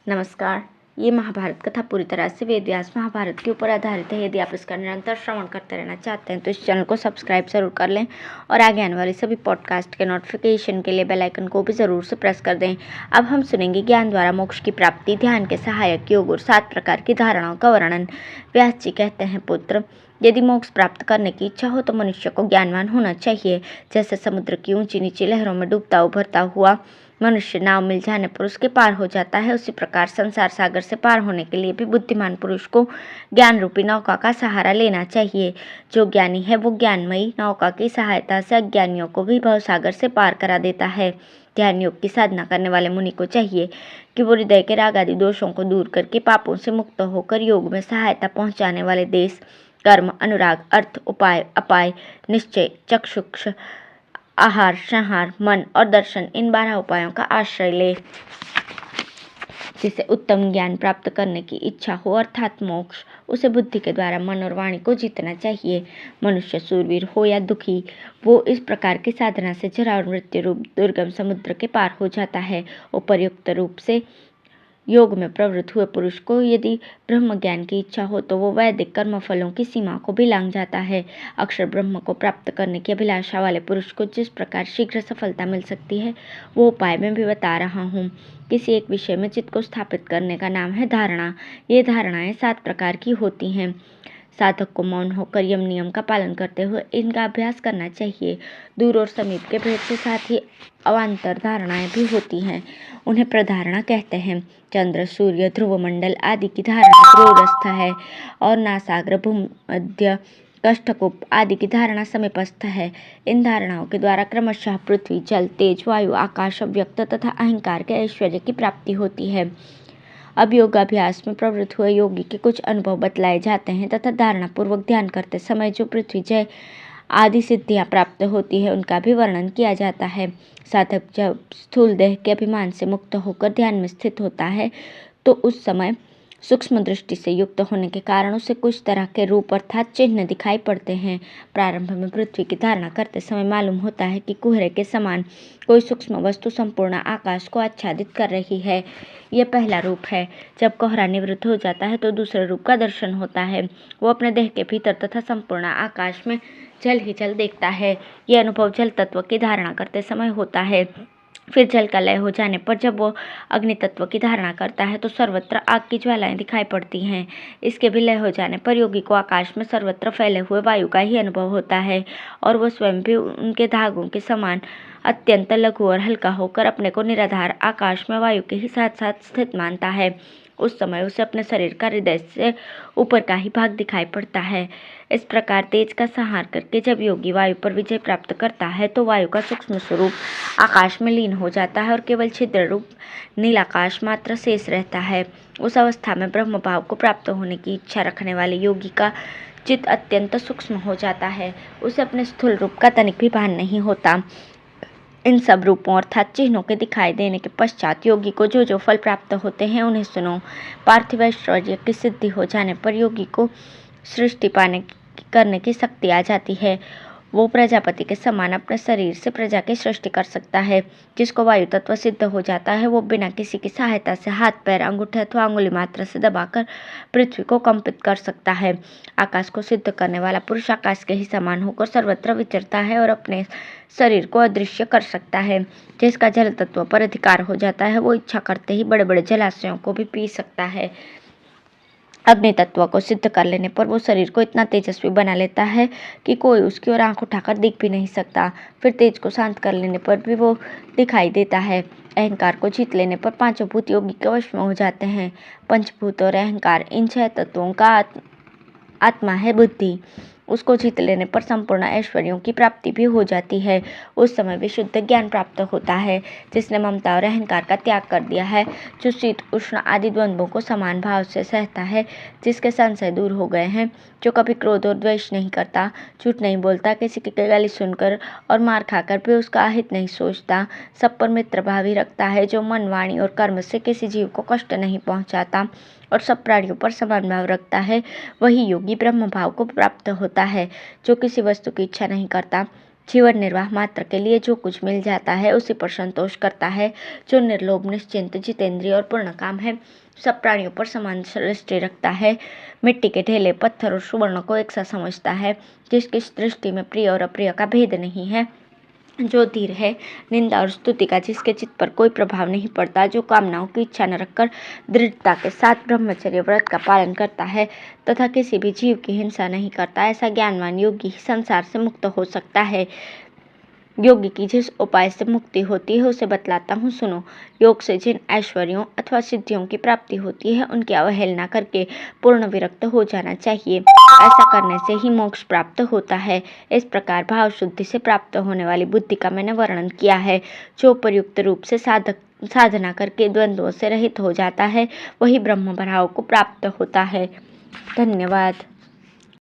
नमस्कार। ये महाभारत कथा पूरी तरह से वेद व्यास महाभारत के ऊपर आधारित है। यदि आप इसका निरंतर श्रवण करते रहना चाहते हैं तो इस चैनल को सब्सक्राइब जरूर कर लें और आगे आने वाले सभी पॉडकास्ट के नोटिफिकेशन के लिए बेल आइकन को भी जरूर से प्रेस कर दें। अब हम सुनेंगे ज्ञान द्वारा मोक्ष की प्राप्ति, ध्यान के सहायक योग और 7 प्रकार की धारणाओं का वर्णन। व्यास जी कहते हैं, पुत्र, यदि मोक्ष प्राप्त करने की इच्छा हो तो मनुष्य को ज्ञानवान होना चाहिए। जैसे समुद्र की ऊंची नीची लहरों में डूबता उभरता हुआ मनुष्य नाव मिल जाने पर उसके पार हो जाता है, उसी प्रकार संसार सागर से पार होने के लिए भी बुद्धिमान पुरुष को ज्ञान रूपी नौका का सहारा लेना चाहिए। जो ज्ञानी है वो ज्ञानमयी नौका की सहायता से अज्ञानियों को भी भवसागर से पार करा देता है। ध्यान योग की साधना करने वाले मुनि को चाहिए कि वो हृदय के राग आदि दोषों को दूर करके पापों से मुक्त होकर योग में सहायता पहुँचाने वाले देश, कर्म, अनुराग, अर्थ, उपाय, अपाय, निश्चय, चक्षुष, आहार, संहार, मन और दर्शन, इन 12 उपायों का आश्रय ले। जिसे उत्तम ज्ञान प्राप्त करने की इच्छा हो अर्थात मोक्ष, उसे बुद्धि के द्वारा मन और वाणी को जीतना चाहिए। मनुष्य शूरवीर हो या दुखी, वो इस प्रकार की साधना से जरा और मृत्यु रूप दुर्गम समुद्र के पार हो जाता है। उपर्युक्त रूप से योग में प्रवृत्त हुए पुरुष को यदि ब्रह्म ज्ञान की इच्छा हो तो वो वैदिक कर्म फलों की सीमा को भी लांघ जाता है। अक्षर ब्रह्म को प्राप्त करने की अभिलाषा वाले पुरुष को जिस प्रकार शीघ्र सफलता मिल सकती है वो उपाय मैं भी बता रहा हूँ। किसी एक विषय में चित्त को स्थापित करने का नाम है धारणा। ये धारणाएं 7 प्रकार की होती हैं। साधक को मौन होकर यम नियम का पालन करते हुए इनका अभ्यास करना चाहिए। दूर और समीप के भेद के साथ ही अवान्तर धारणाएं भी होती हैं, उन्हें प्रधारणा कहते हैं। चंद्र, सूर्य, ध्रुव मंडल आदि की धारणा दूरस्थ है और नासाग्र, भूमध्य, कष्टकूप आदि की धारणा समीपस्थ है। इन धारणाओं के द्वारा क्रमशः पृथ्वी, जल, तेज, वायु, आकाश, अव्यक्त तथा अहंकार के ऐश्वर्य की प्राप्ति होती है। अब योगाभ्यास में प्रवृत्त हुए योगी के कुछ अनुभव बतलाए जाते हैं तथा धारणा पूर्वक ध्यान करते समय जो पृथ्वी, जय आदि सिद्धियां प्राप्त होती है उनका भी वर्णन किया जाता है। साधक जब स्थूल देह के अभिमान से मुक्त होकर ध्यान में स्थित होता है तो उस समय सूक्ष्म दृष्टि से युक्त होने के कारण उसे कुछ तरह के रूप अर्थात चिन्ह दिखाई पड़ते हैं। प्रारंभ में पृथ्वी की धारणा करते समय मालूम होता है कि कुहरे के समान कोई सूक्ष्म वस्तु संपूर्ण आकाश को आच्छादित कर रही है। यह पहला रूप है। जब कोहरा निवृत्त हो जाता है तो दूसरे रूप का दर्शन होता है। वो अपने देह के भीतर तथा संपूर्ण आकाश में जल ही जल देखता है। यह अनुभव जल तत्व की धारणा करते समय होता है। फिर जल का लय हो जाने पर जब वो अग्नि तत्व की धारणा करता है तो सर्वत्र आग की ज्वालाएं दिखाई पड़ती हैं। इसके भी लय हो जाने पर योगी को आकाश में सर्वत्र फैले हुए वायु का ही अनुभव होता है और वो स्वयं भी उनके धागों के समान अत्यंत लघु और हल्का होकर अपने को निराधार आकाश में वायु के ही साथ साथ स्थित मानता है। उस समय उसे अपने शरीर का हृदय से ऊपर का ही भाग दिखाई पड़ता है। इस प्रकार तेज का संहार करके जब योगी वायु पर विजय प्राप्त करता है तो वायु का सूक्ष्म स्वरूप आकाश में लीन हो जाता है और केवल छिद्र रूप नीलाकाश मात्र शेष रहता है। उस अवस्था में ब्रह्म भाव को प्राप्त होने की इच्छा रखने वाले योगी का चित्त अत्यंत सूक्ष्म हो जाता है। उसे अपने स्थूल रूप का तनिक भी भान नहीं होता। इन सब रूपों अर्थात चिन्हों के दिखाई देने के पश्चात योगी को जो जो फल प्राप्त होते हैं उन्हें सुनो। पार्थिव ऐश्वर्य की सिद्धि हो जाने पर योगी को सृष्टि करने की शक्ति आ जाती है। वो प्रजापति के समान अपने शरीर से प्रजा की सृष्टि कर सकता है। जिसको वायु तत्व सिद्ध हो जाता है वो बिना किसी की सहायता से हाथ, पैर, अंगूठे अथवा अंगुली मात्र से दबाकर पृथ्वी को कंपित कर सकता है। आकाश को सिद्ध करने वाला पुरुष आकाश के ही समान होकर सर्वत्र विचरता है और अपने शरीर को अदृश्य कर सकता है। जिसका जल तत्व पर अधिकार हो जाता है वो इच्छा करते ही बड़े बड़े जलाशयों को भी पी सकता है। अग्नि तत्व को सिद्ध कर लेने पर वो शरीर को इतना तेजस्वी बना लेता है कि कोई उसकी ओर आंख उठाकर दिख भी नहीं सकता। फिर तेज को शांत कर लेने पर भी वो दिखाई देता है। अहंकार को जीत लेने पर 5 भूत योगी के वश में हो जाते हैं। पंचभूत और अहंकार, इन 6 तत्वों का आत्मा है बुद्धि। उसको जीत लेने पर संपूर्ण ऐश्वर्यों की प्राप्ति भी हो जाती है। उस समय विशुद्ध ज्ञान प्राप्त होता है। जिसने ममता और अहंकार का त्याग कर दिया है, जो शीत उष्ण आदि द्वंद्वों को समान भाव से सहता है, जिसके संशय दूर हो गए हैं, जो कभी क्रोध और द्वेष नहीं करता, झूठ नहीं बोलता, किसी की गाली सुनकर और मार खाकर भी उसका अहित नहीं सोचता, सब पर मित्र भाव ही रखता है, जो मन, वाणी और कर्म से किसी जीव को कष्ट नहीं पहुंचाता और सब प्राणियों पर समान भाव रखता है, वही योगी ब्रह्म भाव को प्राप्त होता है। जो किसी वस्तु की इच्छा नहीं करता, जीवन निर्वाह मात्र के लिए जो कुछ मिल जाता है उसी पर संतोष करता है। जो निर्लोभ, निश्चिंत, जितेंद्रिय और पूर्ण काम है, सब प्राणियों पर समान दृष्टि रखता है। मिट्टी के ढेले, पत्थर और सुवर्ण को एक सा समझता है। जिसकी दृष्टि में प्रिय और अप्रिय का भेद नहीं है। जो धीर है, निंदा और स्तुति का जिसके चित्त पर कोई प्रभाव नहीं पड़ता। जो कामनाओं की इच्छा न रखकर दृढ़ता के साथ ब्रह्मचर्य व्रत का पालन करता है तथा किसी भी जीव की हिंसा नहीं करता, ऐसा ज्ञानवान योगी ही संसार से मुक्त हो सकता है। योगी की जिस उपाय से मुक्ति होती है उसे बतलाता हूँ, सुनो। योग से जिन ऐश्वर्यों अथवा सिद्धियों की प्राप्ति होती है उनकी अवहेलना करके पूर्ण विरक्त हो जाना चाहिए। ऐसा करने से ही मोक्ष प्राप्त होता है। इस प्रकार भाव शुद्धि से प्राप्त होने वाली बुद्धि का मैंने वर्णन किया है। जो उपयुक्त रूप से साधना करके द्वंद्वों से रहित हो जाता है वही ब्रह्म भाव को प्राप्त होता है। धन्यवाद।